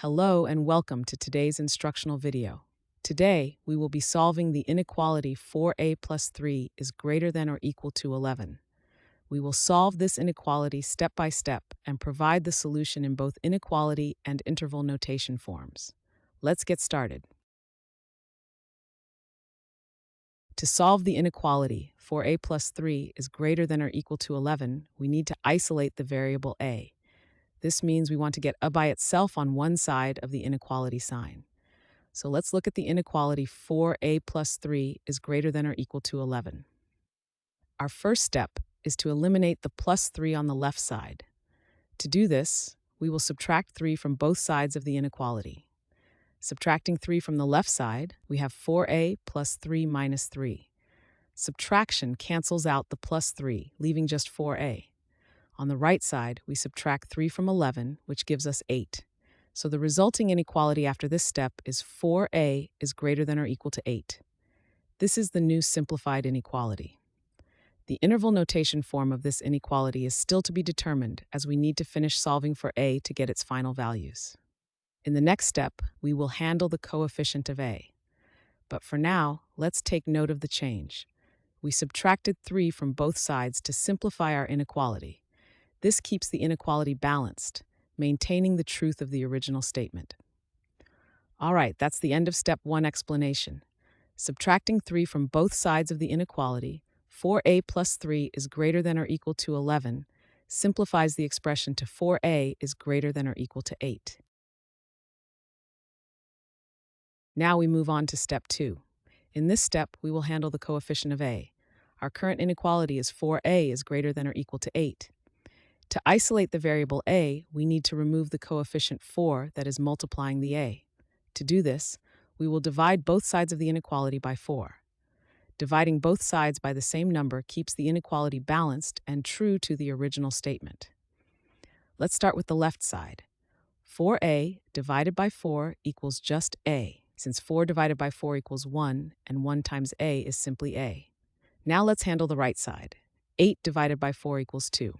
Hello and welcome to today's instructional video. Today, we will be solving the inequality 4a plus 3 is greater than or equal to 11. We will solve this inequality step by step and provide the solution in both inequality and interval notation forms. Let's get started. To solve the inequality 4a plus 3 is greater than or equal to 11, we need to isolate the variable a. This means we want to get a by itself on one side of the inequality sign. So let's look at the inequality 4a plus 3 is greater than or equal to 11. Our first step is to eliminate the plus 3 on the left side. To do this, we will subtract 3 from both sides of the inequality. Subtracting 3 from the left side, we have 4a plus 3 minus 3. Subtraction cancels out the plus 3, leaving just 4a. On the right side, we subtract 3 from 11, which gives us 8. So the resulting inequality after this step is 4a is greater than or equal to 8. This is the new simplified inequality. The interval notation form of this inequality is still to be determined, as we need to finish solving for a to get its final values. In the next step, we will handle the coefficient of a. But for now, let's take note of the change. We subtracted 3 from both sides to simplify our inequality. This keeps the inequality balanced, maintaining the truth of the original statement. All right, that's the end of step 1 explanation. Subtracting 3 from both sides of the inequality, 4a plus 3 is greater than or equal to 11, simplifies the expression to 4a is greater than or equal to 8. Now we move on to step 2. In this step, we will handle the coefficient of a. Our current inequality is 4a is greater than or equal to 8. To isolate the variable a, we need to remove the coefficient 4 that is multiplying the a. To do this, we will divide both sides of the inequality by 4. Dividing both sides by the same number keeps the inequality balanced and true to the original statement. Let's start with the left side. 4a divided by 4 equals just a, since 4 divided by 4 equals 1, and 1 times a is simply a. Now let's handle the right side. 8 divided by 4 equals 2.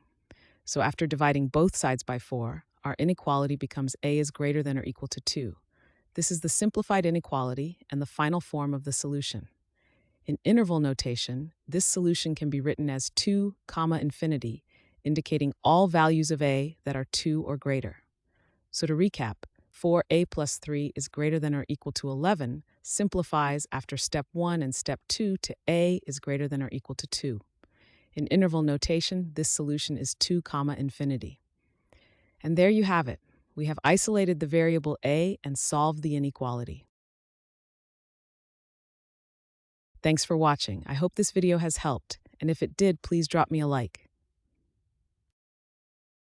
So after dividing both sides by 4, our inequality becomes a is greater than or equal to 2. This is the simplified inequality and the final form of the solution. In interval notation, this solution can be written as 2, infinity, indicating all values of a that are 2 or greater. So to recap, 4a plus 3 is greater than or equal to 11 simplifies after step 1 and step 2 to a is greater than or equal to 2. In interval notation, this solution is 2, infinity. And there you have it. We have isolated the variable a and solved the inequality. Thanks for watching. I hope this video has helped, and if it did, please drop me a like.